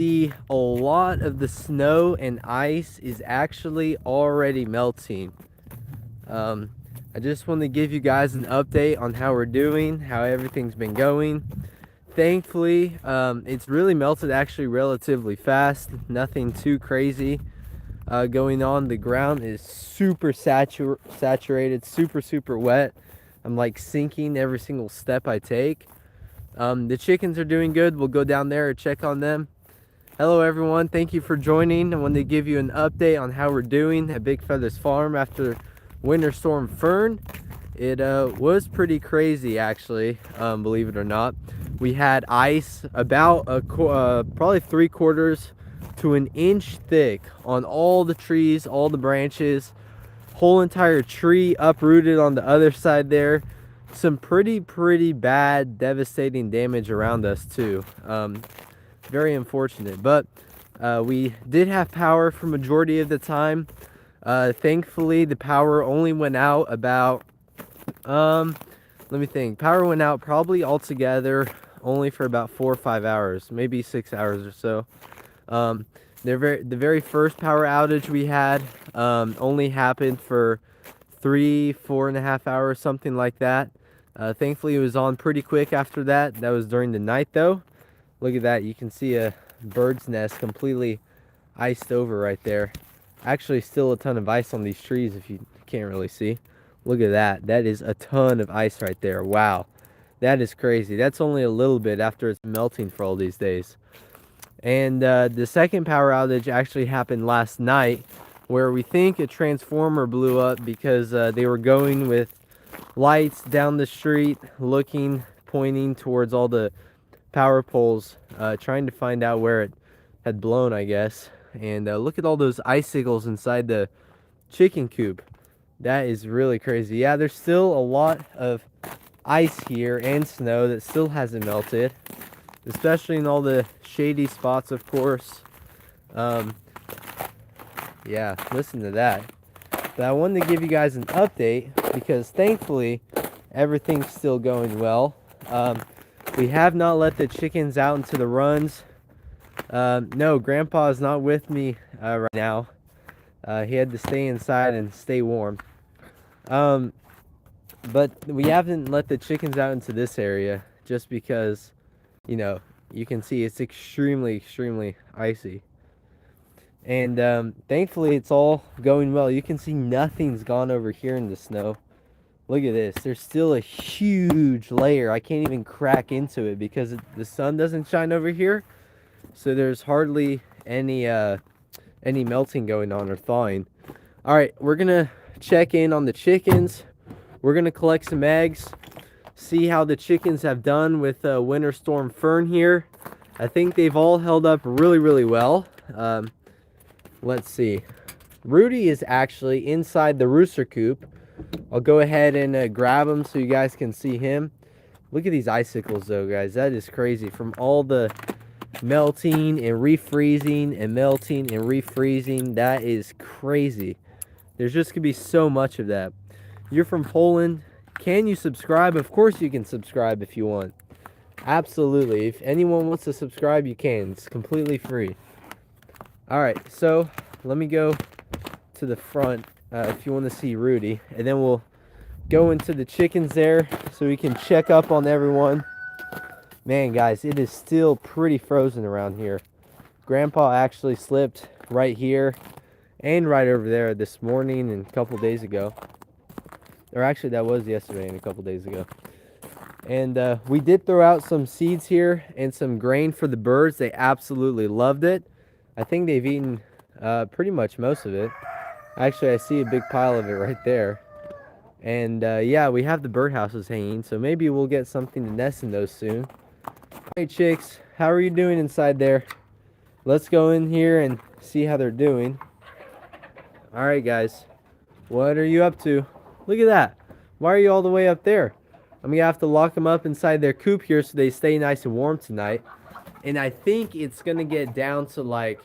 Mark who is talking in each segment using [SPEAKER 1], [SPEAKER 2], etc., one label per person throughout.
[SPEAKER 1] see a lot of the snow and ice is actually already melting. Um, I just want to give you guys an update on how we're doing, how everything's been going. Thankfully, it's really melted actually relatively fast. Nothing too crazy going on. The ground is super saturated, super wet. I'm like sinking every single step I take. The chickens are doing good. We'll go down there and check on them. Hello everyone, thank you for joining. I wanted to give you an update on how we're doing at Big Feathers Farm after Winter Storm Fern. It was pretty crazy actually, believe it or not. We had ice about probably 3/4 to an inch thick on all the trees, all the branches, whole entire tree uprooted on the other side there. Some pretty bad, devastating damage around us too. Very unfortunate, but we did have power for majority of the time. Thankfully, the power only went out about let me think. Power went out probably altogether only for about 4 or 5 hours, maybe 6 hours or so. The very first power outage we had only happened for 3, 4.5 hours, something like that. Thankfully, it was on pretty quick after that. That was during the night, though. Look at that. You can see a bird's nest completely iced over right there. Actually, still a ton of ice on these trees if you can't really see. Look at that. That is a ton of ice right there. Wow. That is crazy. That's only a little bit after it's melting for all these days. And the second power outage actually happened last night, where we think a transformer blew up because they were going with lights down the street, pointing towards all the power poles, trying to find out where it had blown, I guess. And look at all those icicles inside the chicken coop. That is really crazy. Yeah, there's still a lot of ice here and snow that still hasn't melted, especially in all the shady spots, of course. Yeah, listen to that. But I wanted to give you guys an update because thankfully everything's still going well. We have not let the chickens out into the runs. No, Grandpa is not with me right now. He had to stay inside and stay warm. But we haven't let the chickens out into this area just because, you know, you can see it's extremely icy. And thankfully it's all going well. You can see nothing's gone over here in the snow. Look at this. There's still a huge layer. I can't even crack into it because the sun doesn't shine over here. So there's hardly any melting going on or thawing. All right, we're going to check in on the chickens. We're going to collect some eggs, see how the chickens have done with Winter Storm Fern here. I think they've all held up really well. Let's see. Rudy is actually inside the rooster coop. I'll go ahead and grab him so you guys can see him. Look at these icicles though, guys. That is crazy. From all the melting and refreezing and melting and refreezing, that is crazy. There's just gonna be so much of that. You're from Poland. Can you subscribe? Of course you can subscribe if you want. Absolutely. If anyone wants to subscribe, you can. It's completely free. Alright, so let me go to the front if you want to see Rudy. And then we'll go into the chickens there so we can check up on everyone. Man, guys, it is still pretty frozen around here. Grandpa actually slipped right here and right over there this morning and a couple days ago. Or actually, that was yesterday and a couple days ago. And we did throw out some seeds here and some grain for the birds. They absolutely loved it. I think they've eaten pretty much most of it. Actually, I see a big pile of it right there. And yeah, we have the birdhouses hanging, so maybe we'll get something to nest in those soon. Hey chicks, how are you doing inside there? Let's go in here and see how they're doing. Alright guys, what are you up to? Look at that. Why are you all the way up there? I'm gonna have to lock them up inside their coop here so they stay nice and warm tonight. And I think it's gonna get down to like,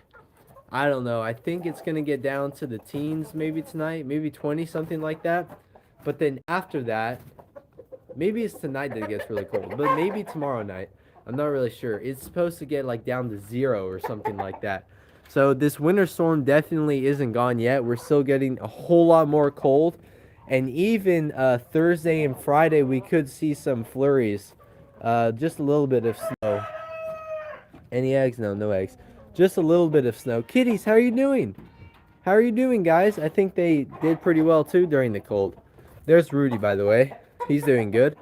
[SPEAKER 1] I don't know, I think it's gonna get down to the teens maybe tonight, maybe 20, something like that. But then after that, maybe it's tonight that it gets really cold, but maybe tomorrow night. I'm not really sure. It's supposed to get like down to 0 or something like that. So this winter storm definitely isn't gone yet. We're still getting a whole lot more cold. And even Thursday and Friday, we could see some flurries. Just a little bit of snow. Any eggs? No, no eggs. Just a little bit of snow. Kitties, how are you doing? How are you doing, guys? I think they did pretty well too during the cold. There's Rudy, by the way. He's doing good.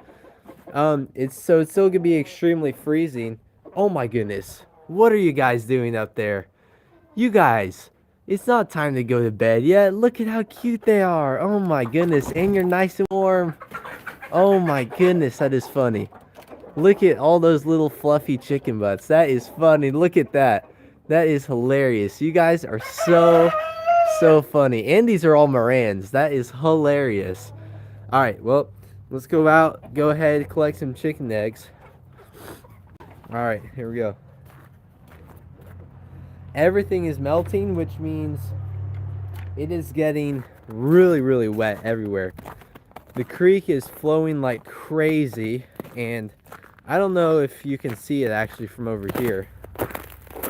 [SPEAKER 1] It's still gonna be extremely freezing. Oh my goodness. What are you guys doing up there? You guys, it's not time to go to bed yet. Look at how cute they are. Oh my goodness. And you're nice and warm. Oh my goodness, that is funny. Look at all those little fluffy chicken butts. That is funny. Look at that. That is hilarious. You guys are so funny. And these are all Morans. That is hilarious. All right, well, let's go out. Go ahead, collect some chicken eggs. All right, here we go. Everything is melting, which means it is getting really wet everywhere. The creek is flowing like crazy, and I don't know if you can see it actually from over here.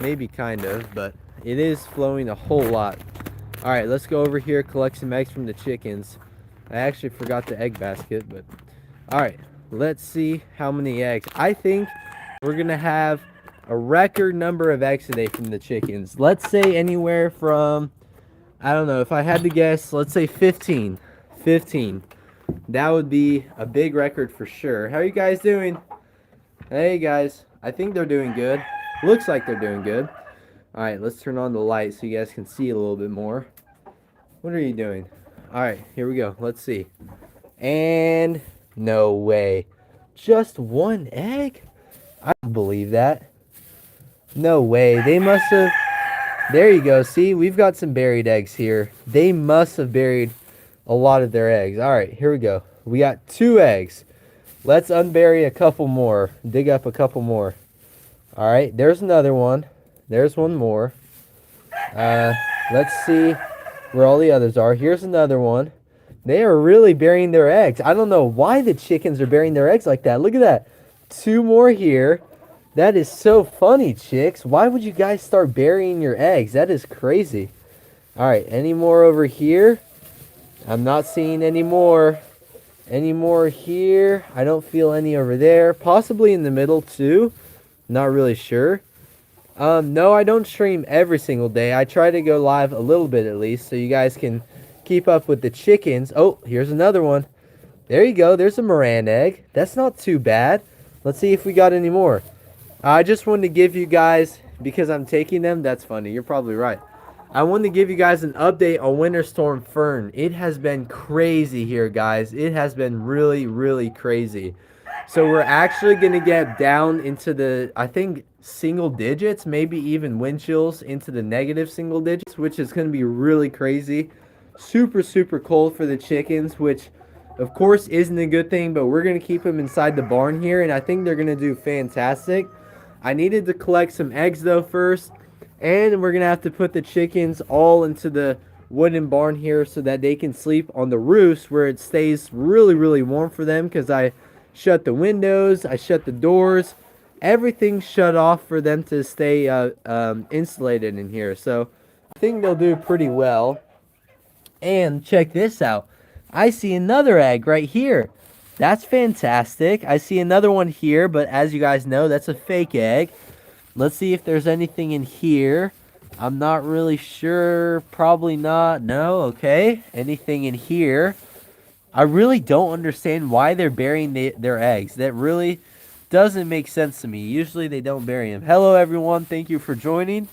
[SPEAKER 1] Maybe kind of, but it is flowing a whole lot. All right, let's go over here, collect some eggs from the chickens. I actually forgot the egg basket, but all right, let's see how many eggs. I think we're gonna have a record number of eggs today from the chickens. Let's say anywhere from, I don't know, if I had to guess, let's say 15. 15. That would be a big record for sure. How are you guys doing? Hey guys, I think they're doing good. Looks like they're doing good. All right, let's turn on the light so you guys can see a little bit more. What are you doing? All right, here we go. Let's see. And no way. Just one egg? I don't believe that. No way. They must have... There you go. See, we've got some buried eggs here. They must have buried a lot of their eggs. All right, here we go. We got 2 eggs. Let's unbury a couple more. Dig up a couple more. All right, there's another one. There's one more. Let's see where all the others are. Here's another one. They are really burying their eggs. I don't know why the chickens are burying their eggs like that. Look at that. 2 more here. That is so funny, chicks. Why would you guys start burying your eggs? That is crazy. All right, any more over here? I'm not seeing any more. Any more here? I don't feel any over there. Possibly in the middle too. Not really sure. No, I don't stream every single day. I try to go live a little bit at least so you guys can keep up with the chickens. Oh, here's another one. There you go. There's a Moran egg. That's not too bad. Let's see if we got any more. I just wanted to give you guys, because I'm taking them, that's funny. You're probably right. I wanted to give you guys an update on Winter Storm Fern. It has been crazy here, guys. It has been really crazy. So we're actually going to get down into the, I think, single digits, maybe even wind chills into the negative single digits, which is going to be really crazy. Super cold for the chickens, which of course isn't a good thing, but we're going to keep them inside the barn here, and I think they're going to do fantastic. I needed to collect some eggs though first, and we're going to have to put the chickens all into the wooden barn here so that they can sleep on the roofs where it stays really warm for them, because I shut the windows, I shut the doors, everything's shut off for them to stay insulated in here. So I think they'll do pretty well. And check this out. I see another egg right here. That's fantastic. I see another one here, but as you guys know, that's a fake egg. Let's see if there's anything in here. I'm not really sure. Probably not. No. Okay. Anything in here? I really don't understand why they're burying their eggs. That really doesn't make sense to me. Usually they don't bury them. Hello, everyone. Thank you for joining.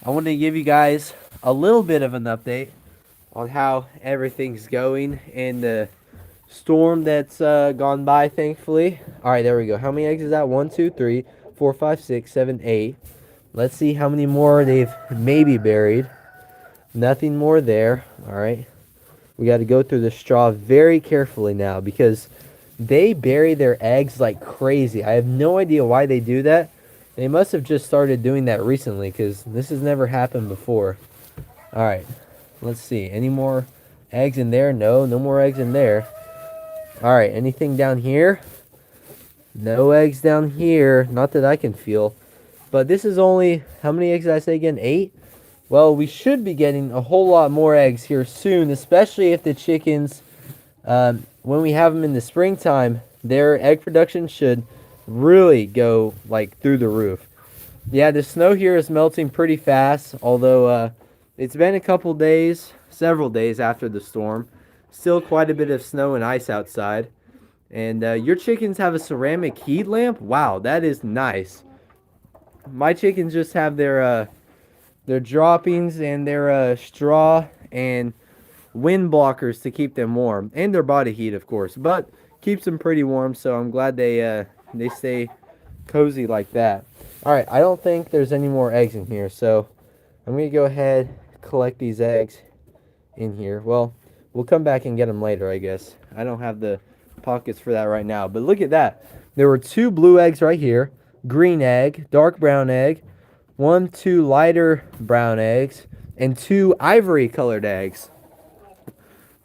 [SPEAKER 1] I want to give you guys a little bit of an update on how everything's going and the storm that's gone by, thankfully. All right, there we go. How many eggs is that? 1, 2, 3, 4, 5, 6, 7, 8. Let's see how many more they've maybe buried. Nothing more there. All right. We got to go through the straw very carefully now because they bury their eggs like crazy. I have no idea why they do that. They must have just started doing that recently because this has never happened before. All right. Let's see. Any more eggs in there? No more eggs in there. All right. Anything down here? No eggs down here, not that I can feel. But this is only, how many eggs did I say again? 8? Well, we should be getting a whole lot more eggs here soon, especially if the chickens, when we have them in the springtime, their egg production should really go like through the roof. Yeah, the snow here is melting pretty fast, although it's been a couple days, several days after the storm. Still quite a bit of snow and ice outside. And your chickens have a ceramic heat lamp? Wow, that is nice. My chickens just have their droppings and their straw and wind blockers to keep them warm, and their body heat, of course, but keeps them pretty warm. So I'm glad they stay cozy like that. All right, I don't think there's any more eggs in here, so I'm gonna go ahead collect these eggs in here. Well, we'll come back and get them later, I guess. I don't have the pockets for that right now, but look at that. There were 2 blue eggs right here, green egg, dark brown egg, 2 lighter brown eggs, and 2 ivory colored eggs.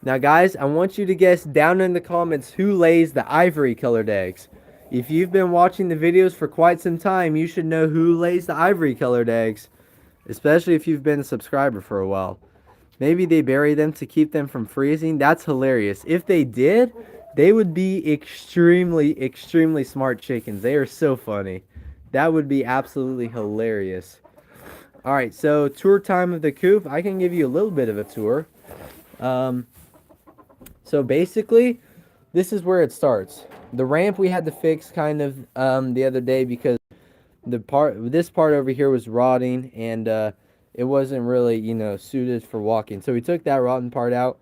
[SPEAKER 1] Now guys, I want you to guess down in the comments who lays the ivory colored eggs. If you've been watching the videos for quite some time, you should know who lays the ivory colored eggs, especially if you've been a subscriber for a while. Maybe they bury them to keep them from freezing. That's hilarious. If they did, they would be extremely, extremely smart chickens. They are so funny. That would be absolutely hilarious. All right, so tour time of the coop. I can give you a little bit of a tour. So basically, this is where it starts. The ramp we had to fix kind of the other day because this part over here was rotting and it wasn't really, suited for walking. So we took that rotten part out.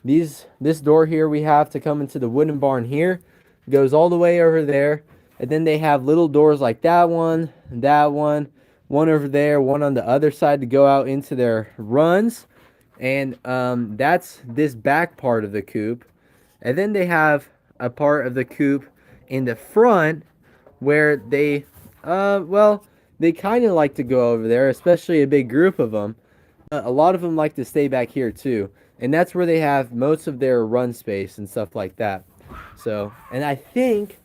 [SPEAKER 1] This door here we have to come into the wooden barn here. It goes all the way over there. And then they have little doors like that one over there, one on the other side to go out into their runs. And that's this back part of the coop. And then they have a part of the coop in the front where they kind of like to go over there, especially a big group of them. A lot of them like to stay back here too. And that's where they have most of their run space and stuff like that. So, and I think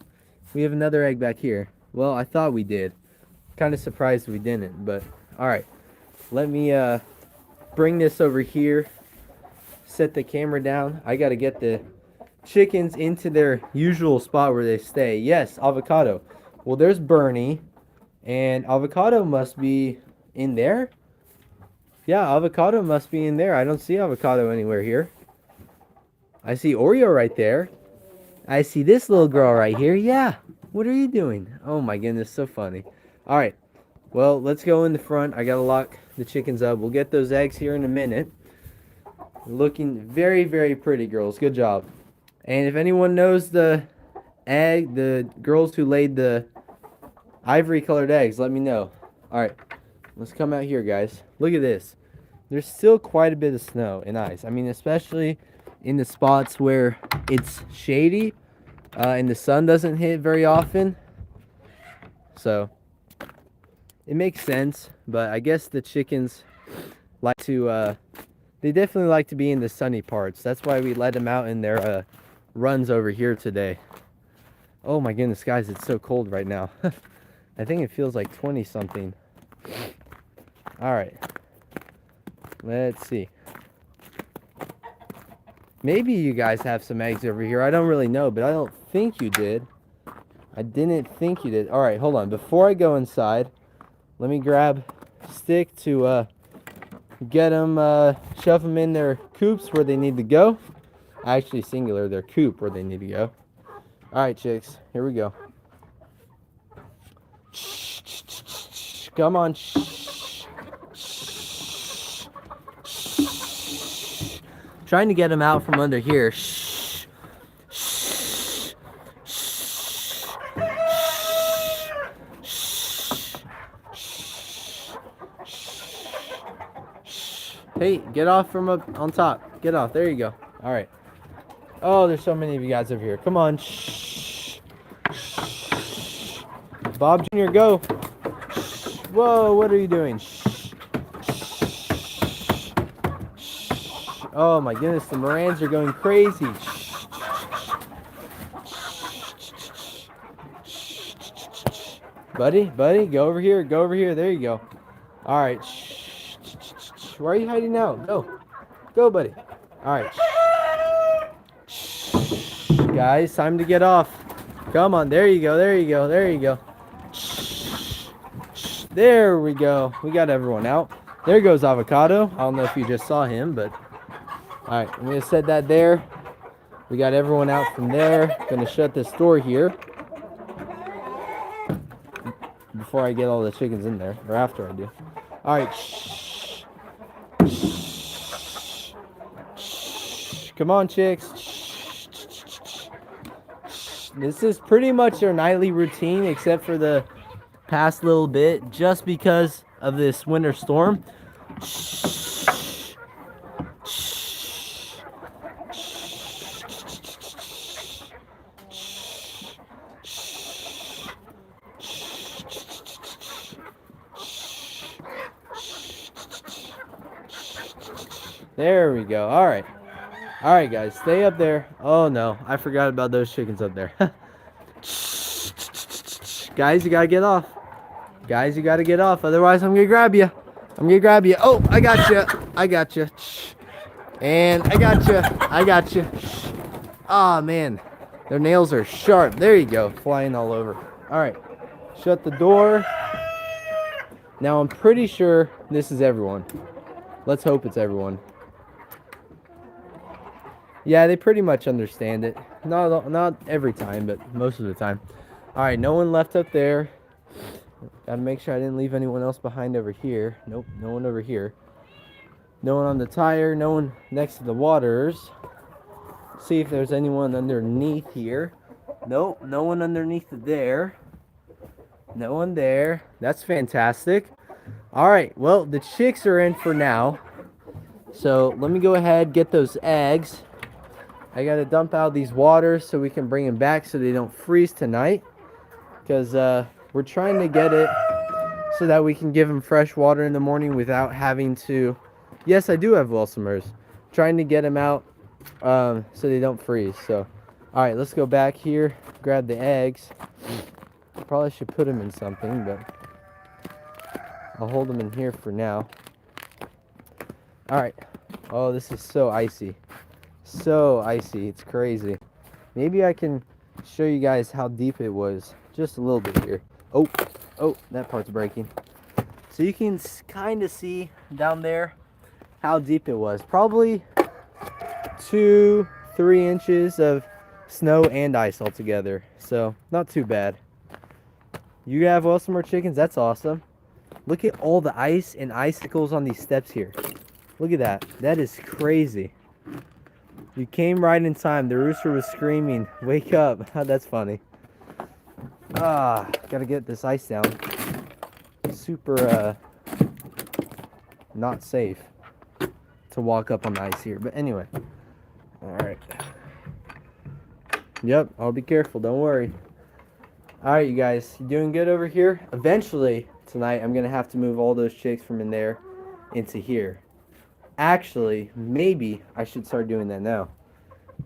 [SPEAKER 1] we have another egg back here. Well, I thought we did. Kind of surprised we didn't, but all right. Let me bring this over here. Set the camera down. I got to get the chickens into their usual spot where they stay. Yes, avocado. Well, there's Bernie, and avocado must be in there. Yeah, avocado must be in there. I don't see avocado anywhere here. I see Oreo right there. I see this little girl right here. Yeah. What are you doing? Oh my goodness, so funny. All right. Well, let's go in the front. I got to lock the chickens up. We'll get those eggs here in a minute. Looking very, very pretty, girls. Good job. And if anyone knows the girls who laid the ivory colored eggs, let me know. All right. Let's come out here, guys. Look at this. There's still quite a bit of snow and ice. I mean, especially in the spots where it's shady and the sun doesn't hit very often. So it makes sense, but I guess the chickens like to, they definitely like to be in the sunny parts. That's why we let them out in their runs over here today. Oh my goodness, guys, it's so cold right now. I think it feels like 20 something. All right, let's see. Maybe you guys have some eggs over here. I don't really know, but I don't think you did. I didn't think you did. All right, hold on. Before I go inside, let me grab a stick to get them, shove them in their coops where they need to go. Actually, singular, their coop where they need to go. All right, chicks, here we go. Come on. Trying to get them out from under here. Hey, get off from up on top. Get off. There you go. All right. Oh, there's so many of you guys over here. Come on. Bob Jr., go. Whoa, what are you doing? Oh my goodness, the Morans are going crazy. Buddy, go over here. Go over here. There you go. All right. Shh. Why are you hiding now? Go. Go, buddy. All right. Shh. Guys, time to get off. Come on. There you go. There you go. There you go. Shh. There we go. We got everyone out. There goes Avocado. I don't know if you just saw him, but... All right. I'm going to set that there. We got everyone out from there. Going to shut this door here. Before I get all the chickens in there, or after I do. All right, shh. Shh. Shh. Come on, chicks. Shh. Shh. This is pretty much our nightly routine, except for the past little bit, just because of this winter storm. Shh. Shh. There we go. All right. All right, guys. Stay up there. Oh, no. I forgot about those chickens up there. Guys, you got to get off. Guys, you got to get off. Otherwise, I'm going to grab you. I'm going to grab you. Oh, I got you. I got you. And I got you. I got you. Ah, man. Their nails are sharp. There you go. Flying all over. All right. Shut the door. Now, I'm pretty sure this is everyone. Let's hope it's everyone. Yeah, they pretty much understand it. Not every time, but most of the time. All right, no one left up there. Gotta make sure I didn't leave anyone else behind over here. Nope, no one over here. No one on the tire. No one next to the waters. See if there's anyone underneath here. Nope, no one underneath there. No one there. That's fantastic. All right, well, the chicks are in for now. So let me go ahead, get those eggs. I got to dump out these waters so we can bring them back so they don't freeze tonight. Because we're trying to get it so that we can give them fresh water in the morning without having to... Yes, I do have Welsumers. Trying to get them out so they don't freeze. So, all right, let's go back here, grab the eggs. Probably should put them in something, but I'll hold them in here for now. All right. Oh, this is so icy. So icy. It's crazy. Maybe I can show you guys how deep it was. Just a little bit here. Oh, that part's breaking. So you can kind of see down there how deep it was. Probably 2-3 inches of snow and ice altogether. So not too bad. You have Welsumer chickens? That's awesome. Look at all the ice and icicles on these steps here. Look at that. That is crazy. You came right in time. The rooster was screaming, "Wake up." That's funny. Gotta get this ice down. Super, not safe to walk up on the ice here. But anyway. Alright. Yep, I'll be careful. Don't worry. Alright, you guys. You doing good over here? Eventually, tonight, I'm going to have to move all those chicks from in there into here. Actually, maybe I should start doing that now.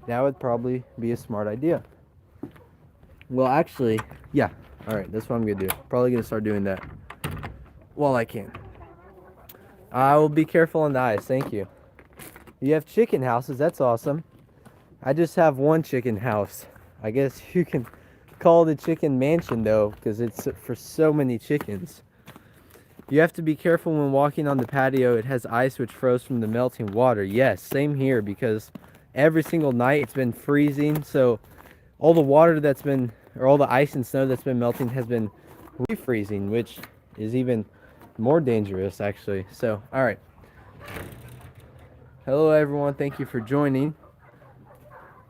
[SPEAKER 1] That would probably be a smart idea. Well, actually, yeah. Alright, that's what I'm going to do. Probably going to start doing that while I can. I will be careful on the ice. Thank you. You have chicken houses. That's awesome. I just have one chicken house. I guess you can call it a chicken mansion, though, because it's for so many chickens. You have to be careful when walking on the patio. It has ice which froze from the melting water. Yes, same here, because every single night it's been freezing. So all the water that's been, or all the ice and snow that's been melting has been refreezing, which is even more dangerous, actually. So, all right. Hello, everyone. Thank you for joining.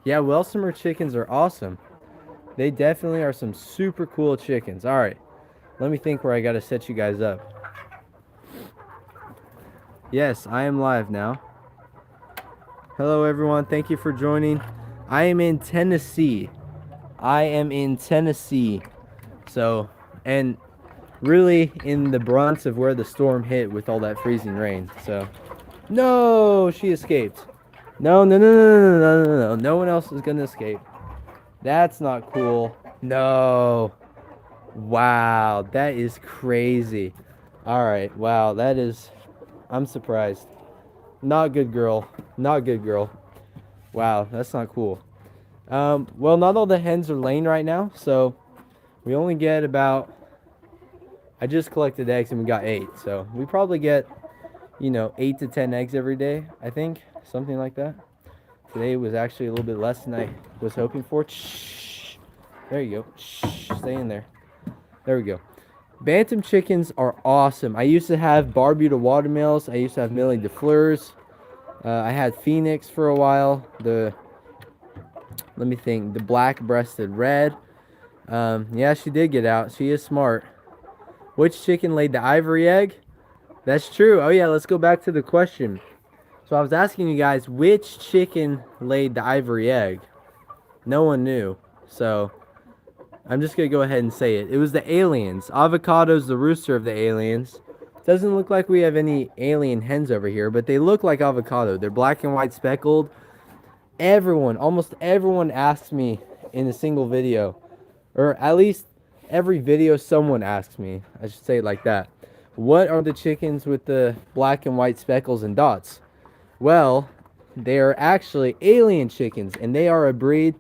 [SPEAKER 1] Yeah, Welsumer chickens are awesome. They definitely are some super cool chickens. All right. Let me think where I got to set you guys up. Yes, I am live now. Hello, everyone. Thank you for joining. I am in Tennessee. So, and really in the brunt of where the storm hit with all that freezing rain. So, no, she escaped. No. No one else is going to escape. That's not cool. No. Wow, that is crazy. All right, wow, that is. I'm surprised. Not good, girl. Not good, girl. Wow, that's not cool. Well, not all the hens are laying right now, so we only get about. I just collected eggs and we got 8, so we probably get, 8 to 10 eggs every day. I think something like that. Today was actually a little bit less than I was hoping for. Shh. There you go. Shh. Stay in there. There we go. Bantam chickens are awesome. I used to have Barbuda watermills. I used to have Millie DeFleurs. I had Phoenix for a while. Let me think, the black-breasted red. Yeah, she did get out. She is smart. Which chicken laid the ivory egg? That's true. Oh yeah, let's go back to the question. So I was asking you guys which chicken laid the ivory egg. No one knew. So I'm just going to go ahead and say it. It was the aliens. Avocado's the rooster of the aliens. Doesn't look like we have any alien hens over here, but they look like avocado. They're black and white speckled. Almost everyone asks me in a single video, or at least every video someone asks me, I should say it like that. What are the chickens with the black and white speckles and dots? Well, they are actually alien chickens, and they are a breed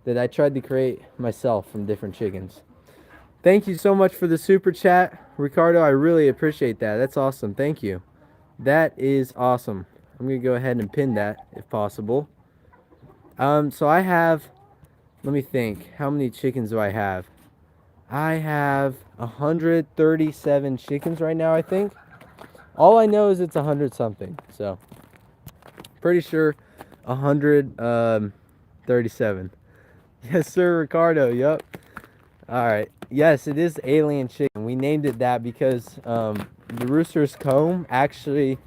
[SPEAKER 1] that I tried to create myself from different chickens. Thank you so much for the super chat, Ricardo. I really appreciate that. That's awesome. Thank you. That is awesome. I'm going to go ahead and pin that if possible. So I have, let me think, how many chickens do I have? I have 137 chickens right now, I think. All I know is it's 100 something, so pretty sure 137. Yes, sir, Ricardo. Yup. All right. Yes, it is alien chicken. We named it that because the rooster's comb actually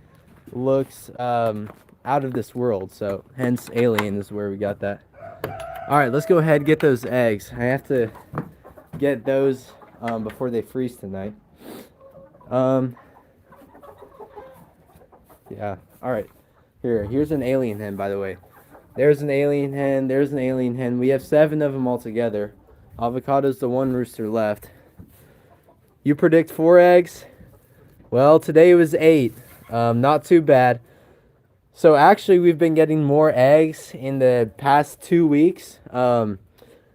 [SPEAKER 1] looks out of this world. So hence alien is where we got that. All right, let's go ahead and get those eggs. I have to get those before they freeze tonight. Yeah. All right. Here's an alien hen, by the way. There's an alien hen. There's an alien hen. We have 7 of them altogether. Avocado's the one rooster left. You predict 4 eggs? Well, today was 8. Not too bad. So actually, we've been getting more eggs in the past 2 weeks.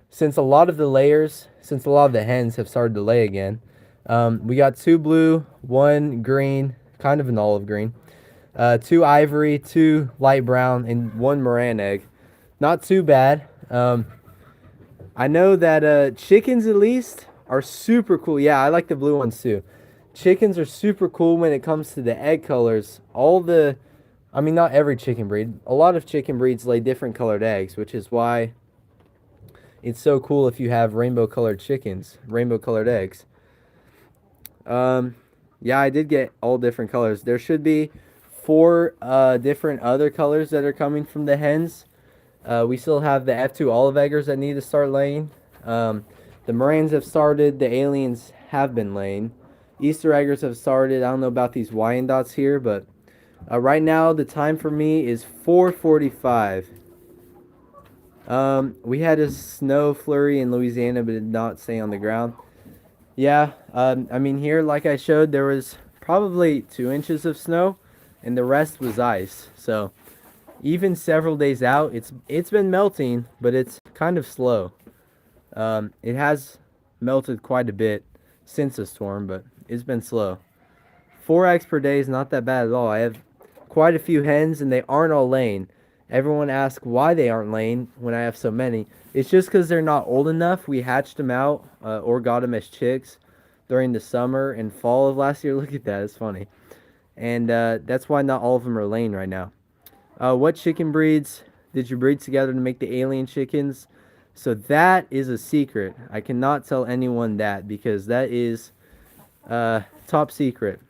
[SPEAKER 1] Since a lot of the hens have started to lay again. We got 2 blue, 1 green, kind of an olive green. 2 ivory, 2 light brown, and 1 Moran egg. Not too bad. I know that chickens at least are super cool. Yeah, I like the blue ones too. Chickens are super cool when it comes to the egg colors. Not every chicken breed. A lot of chicken breeds lay different colored eggs, which is why it's so cool if you have rainbow colored chickens, rainbow colored eggs. Yeah, I did get all different colors. There should be 4 different other colors that are coming from the hens. We still have the F2 olive eggers that need to start laying. The Morans have started. The aliens have been laying. Easter eggers have started. I don't know about these Wyandottes here, but right now the time for me is 4:45. We had a snow flurry in Louisiana, but it did not stay on the ground. Yeah, here, like I showed, there was probably 2 inches of snow, and the rest was ice. So even several days out, it's been melting, but it's kind of slow. It has melted quite a bit since the storm, but it's been slow. 4 eggs per day is not that bad at all. I have quite a few hens, and they aren't all laying. Everyone asks why they aren't laying when I have so many. It's just because they're not old enough. We hatched them out or got them as chicks during the summer and fall of last year. Look at that. It's funny. And that's why not all of them are laying right now. What chicken breeds did you breed together to make the alien chickens? So that is a secret. I cannot tell anyone that because that is top secret.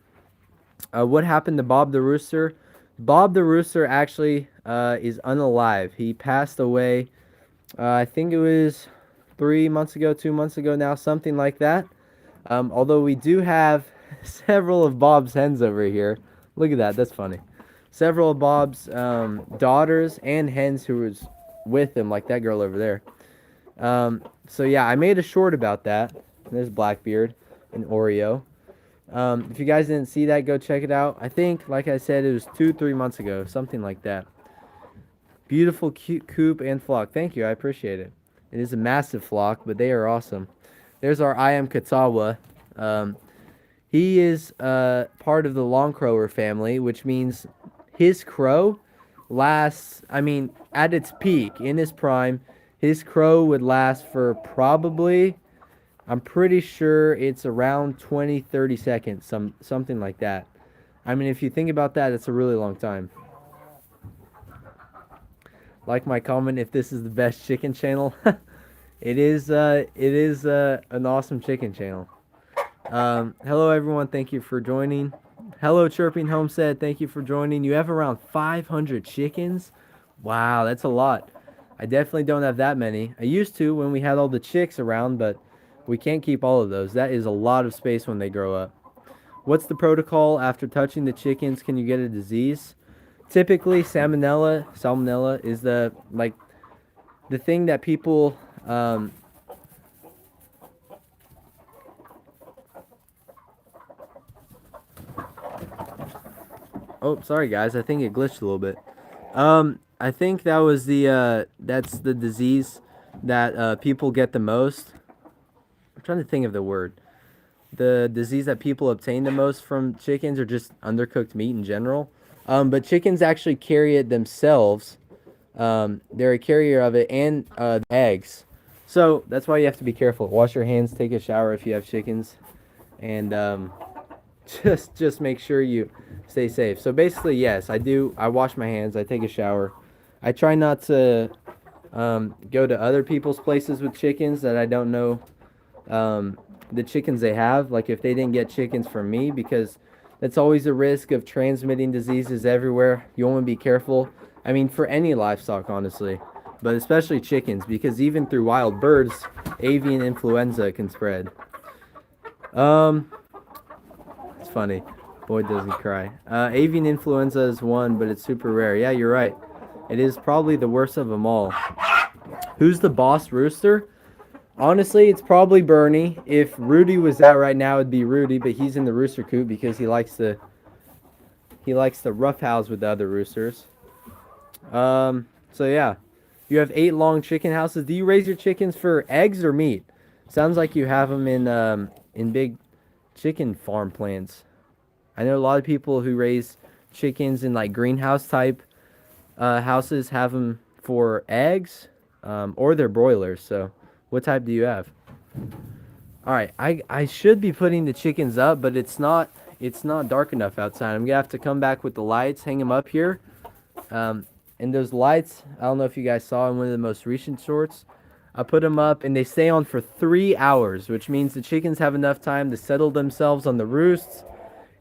[SPEAKER 1] What happened to Bob the Rooster? Bob the Rooster actually is unalive. He passed away, I think it was 3 months ago, 2 months ago now, something like that. Although we do have several of Bob's hens over here. Look at that. That's funny. Several of Bob's daughters and hens who was with him, like that girl over there. So yeah, I made a short about that. There's Blackbeard and Oreo. If you guys didn't see that, go check it out. I think, like I said, it was 3 months ago, something like that. Beautiful coop and flock. Thank you, I appreciate it. It is a massive flock, but they are awesome. There's our I am Katawa. He is part of the long crower family, which means his crow lasts, I mean, at its peak, in his prime, his crow would last for probably, I'm pretty sure it's around 20, 30 seconds, something like that. I mean, if you think about that, it's a really long time. Like my comment, if this is the best chicken channel, it is an awesome chicken channel. Hello everyone, thank you for joining. Hello Chirping Homestead, thank you for joining. You have around 500 chickens? Wow, that's a lot. I definitely don't have that many. I used to when we had all the chicks around, but we can't keep all of those. That is a lot of space when they grow up. What's the protocol after touching the chickens? Can you get a disease? Typically, salmonella is the thing that people oh, sorry guys, I think it glitched a little bit. I think that was that's the disease that people get the most. I'm trying to think of the word. The disease that people obtain the most from chickens or just undercooked meat in general. But chickens actually carry it themselves. They're a carrier of it and eggs. So that's why you have to be careful. Wash your hands, take a shower if you have chickens, and just make sure you stay safe. So basically, yes, I do. I wash my hands. I take a shower. I try not to go to other people's places with chickens that I don't know the chickens they have. Like if they didn't get chickens from me, because that's always a risk of transmitting diseases everywhere. You want to be careful. I mean, for any livestock, honestly, but especially chickens, because even through wild birds, avian influenza can spread. It's funny. Boy doesn't cry. Avian influenza is one, but it's super rare. Yeah, you're right. It is probably the worst of them all. Who's the boss rooster? Honestly, it's probably Bernie. If Rudy was out right now, it'd be Rudy, but he's in the rooster coop because he likes to roughhouse with the other roosters. So yeah. You have 8 long chicken houses. Do you raise your chickens for eggs or meat? Sounds like you have them in big chicken farm plants. I know a lot of people who raise chickens in like greenhouse type houses have them for eggs or they're broilers. So what type do you have? All right, I should be putting the chickens up, but it's not dark enough outside. I'm gonna have to come back with the lights, hang them up here. And those lights, I don't know if you guys saw in one of the most recent shorts. I put them up and they stay on for 3 hours, which means the chickens have enough time to settle themselves on the roosts.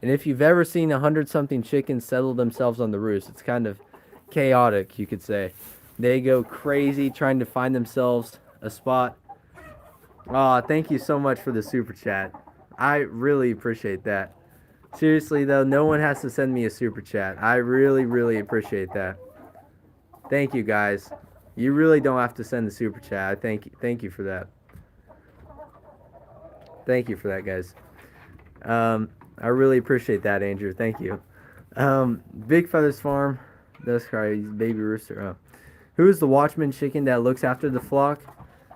[SPEAKER 1] And if you've ever seen 100-something chickens settle themselves on the roost, it's kind of chaotic, you could say. They go crazy trying to find themselves a spot. Aw, thank you so much for the super chat. I really appreciate that. Seriously though, no one has to send me a super chat. I really, really appreciate that. Thank you guys. You really don't have to send the super chat. Thank you for that. Thank you for that, guys. I really appreciate that, Andrew. Thank you. Big Feathers Farm. That's cry baby rooster. Oh. Who is the watchman chicken that looks after the flock?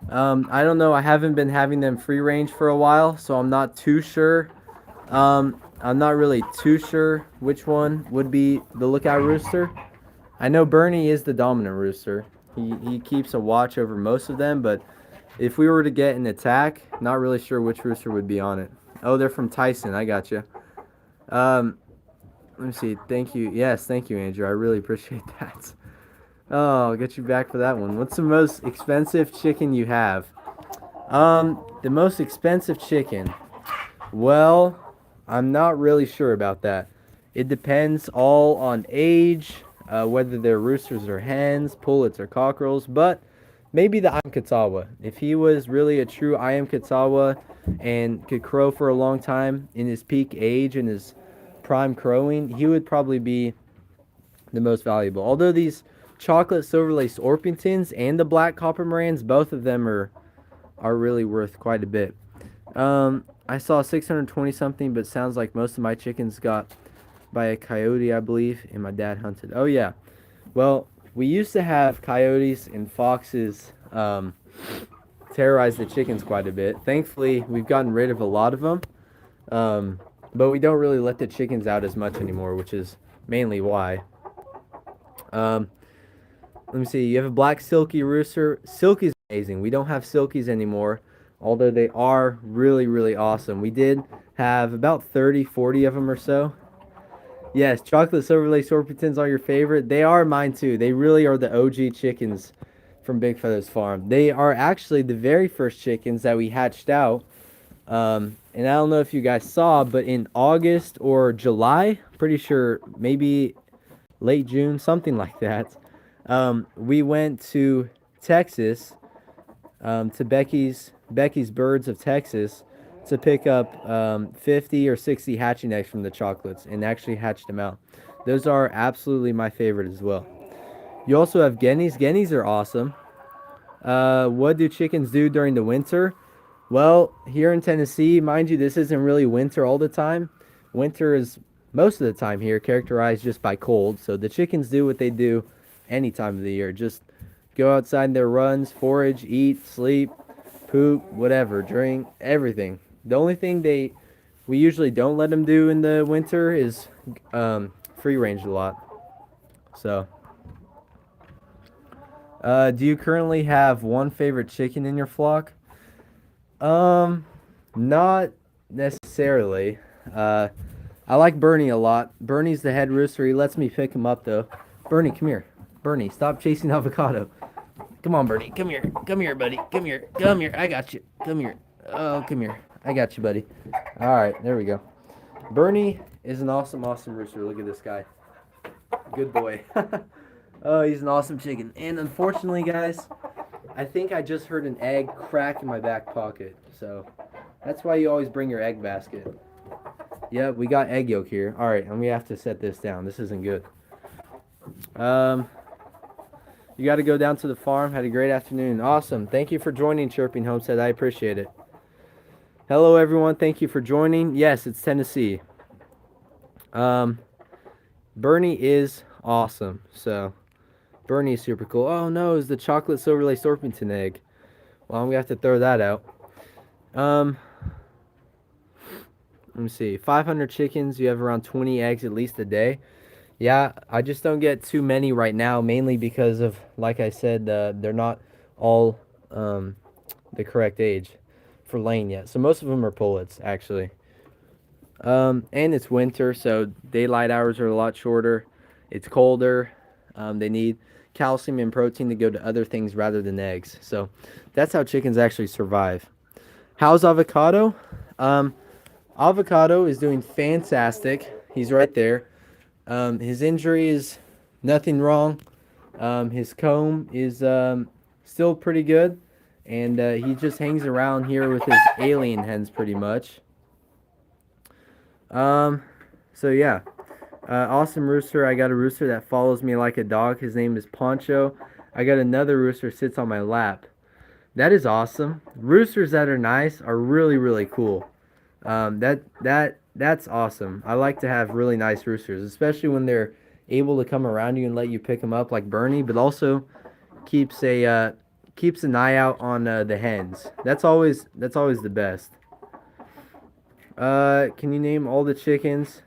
[SPEAKER 1] I don't know. I haven't been having them free range for a while, so I'm not too sure. I'm not really too sure which one would be the lookout rooster. I know Bernie is the dominant rooster. He keeps a watch over most of them, but if we were to get an attack, not really sure which rooster would be on it. Oh, they're from Tyson. I got you. Let me see. Thank you. Yes, thank you, Andrew. I really appreciate that. Oh, I'll get you back for that one. What's the most expensive chicken you have? The most expensive chicken. Well, I'm not really sure about that. It depends all on age, whether they're roosters or hens, pullets or cockerels, but maybe the Iam Katawa. If he was really a true Iam Katawa and could crow for a long time in his peak age and his prime crowing, he would probably be the most valuable. Although these chocolate silver-laced Orpingtons and the black copper morans, both of them are really worth quite a bit. I saw 620 something, but sounds like most of my chickens got by a coyote, I believe, and my dad hunted. Oh yeah. Well, we used to have coyotes and foxes terrorize the chickens quite a bit. Thankfully, we've gotten rid of a lot of them. But we don't really let the chickens out as much anymore, which is mainly why. Um, Let me see. You have a black silky rooster. Silky's amazing. We don't have silkies anymore, although they are really, really awesome. We did have about 30, 40 of them or so. Yes, chocolate silver lace Orpingtons are your favorite. They are mine too. They really are the OG chickens from Big Feathers Farm. They are actually the very first chickens that we hatched out. And I don't know if you guys saw, but in August or July, pretty sure maybe late June, something like that, we went to Texas, to Becky's Birds of Texas, to pick up 50 or 60 hatching eggs from the chocolates and actually hatched them out. Those are absolutely my favorite as well. You also have Guineas. Guineas are awesome. What do chickens do during the winter? Well, here in Tennessee, mind you, this isn't really winter all the time. Winter is most of the time here characterized just by cold. So the chickens do what they do any time of the year. Just go outside their runs, forage, eat, sleep, poop, whatever, drink, everything. The only thing we usually don't let them do in the winter is free range a lot. So, do you currently have one favorite chicken in your flock? Um, Not necessarily. I like Bernie a lot. Bernie's the head rooster. He lets me pick him up though. Bernie, come here. Bernie, stop chasing avocado. Come on, Bernie. Come here. Come here, buddy. Come here. Come here. I got you. Come here. Oh, come here. I got you, buddy. All right, there we go. Bernie is an awesome, awesome rooster. Look at this guy. Good boy. Oh, he's an awesome chicken. And unfortunately, guys, I think I just heard an egg crack in my back pocket. So that's why you always bring your egg basket. Yep, we got egg yolk here. All right, and we have to set this down. This isn't good. You got to go down to the farm. Had a great afternoon. Awesome. Thank you for joining Chirping Homestead. I appreciate it. Hello, everyone. Thank you for joining. Yes, it's Tennessee. Bernie is awesome. So, Bernie is super cool. Oh, no, it's the chocolate silver lace Orpington egg. Well, I'm going to have to throw that out. Let me see. 500 chickens. You have around 20 eggs at least a day. Yeah, I just don't get too many right now, mainly because of, like I said, they're not all the correct age for laying yet. So most of them are pullets, actually. And it's winter, so daylight hours are a lot shorter. It's colder. They need calcium and protein to go to other things rather than eggs. So that's how chickens actually survive. How's Avocado? Avocado is doing fantastic. He's right there. His injury is nothing wrong. His comb is still pretty good. And he just hangs around here with his alien hens pretty much. So yeah. Awesome rooster. I got a rooster that follows me like a dog. His name is Poncho. I got another rooster sits on my lap. That is awesome. Roosters that are nice are really, really cool. That's awesome. I like to have really nice roosters, especially when they're able to come around you and let you pick them up like Bernie, but also keeps an eye out on the hens. That's always the best. Can you name all the chickens?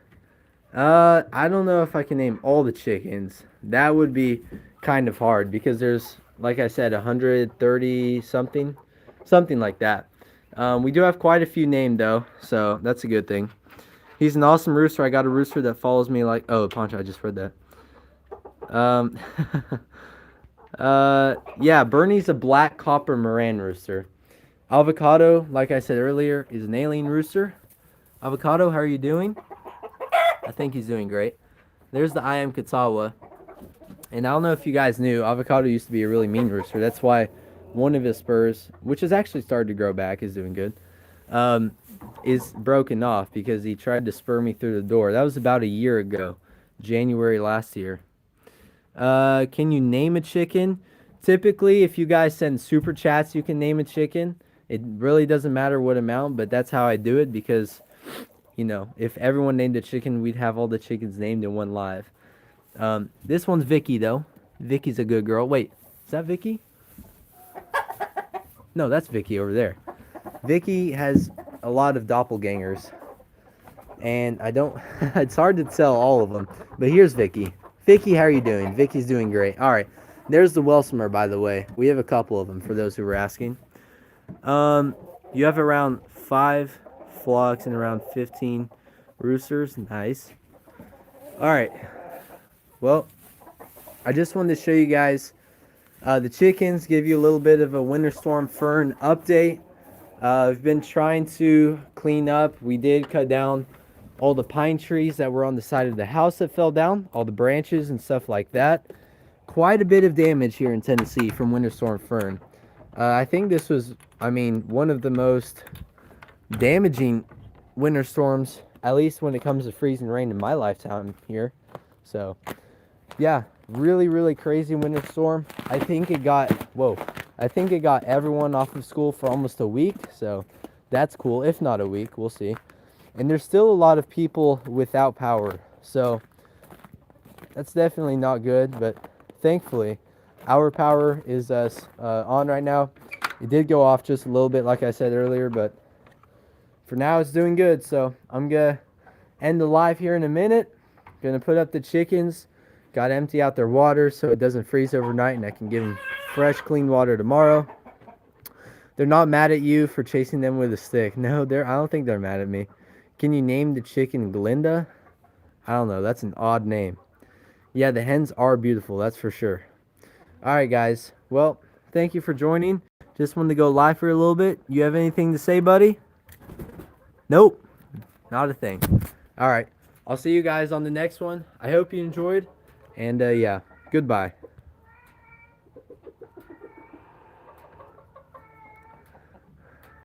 [SPEAKER 1] I don't know if I can name all the chickens. That would be kind of hard because there's, like I said, 130 something like that. We do have quite a few named though, so that's a good thing. He's an awesome rooster. I got a rooster that follows me like, oh, Poncho, I just heard that. Yeah, Bernie's a black copper Moran rooster. Avocado, like I said earlier, is an alien rooster. Avocado, how are you doing? I think he's doing great. There's the I am Katawa. And I don't know if you guys knew, Avocado used to be a really mean rooster. That's why one of his spurs, which has actually started to grow back, is doing good, is broken off because he tried to spur me through the door. That was about a year ago, January last year. Can you name a chicken? Typically, if you guys send super chats, you can name a chicken. It really doesn't matter what amount, but that's how I do it because, you know, if everyone named a chicken, we'd have all the chickens named in one live. This one's Vicky though. Vicky's a good girl. Wait, is that Vicky? No, that's Vicky over there. Vicky has a lot of doppelgangers, and I don't. It's hard to tell all of them. But here's Vicky. Vicky, how are you doing? Vicky's doing great. All right, there's the Welsmer, by the way. We have a couple of them for those who were asking. You have around 5 flocks and around 15 roosters. Nice. All right. Well, I just wanted to show you guys the chickens, give you a little bit of a winter storm Fern update. I've been trying to clean up. We did cut down all the pine trees that were on the side of the house that fell down, all the branches and stuff like that. Quite a bit of damage here in Tennessee from Winter Storm Fern. I think this was, one of the most damaging winter storms, at least when it comes to freezing rain in my lifetime here. So, yeah, really, really crazy winter storm. I think it got everyone off of school for almost a week, so that's cool. If not a week, we'll see. And there's still a lot of people without power, so that's definitely not good, but thankfully our power is on right now. It did go off just a little bit, like I said earlier, but for now it's doing good. So I'm gonna end the live here in a minute. Gonna put up the chickens. Got to empty out their water so it doesn't freeze overnight, and I can give them fresh, clean water tomorrow. They're not mad at you for chasing them with a stick. No, I don't think they're mad at me. Can you name the chicken Glinda? I don't know. That's an odd name. Yeah, the hens are beautiful. That's for sure. All right, guys. Well, thank you for joining. Just wanted to go live for a little bit. You have anything to say, buddy? Nope. Not a thing. All right. I'll see you guys on the next one. I hope you enjoyed. And, yeah, goodbye.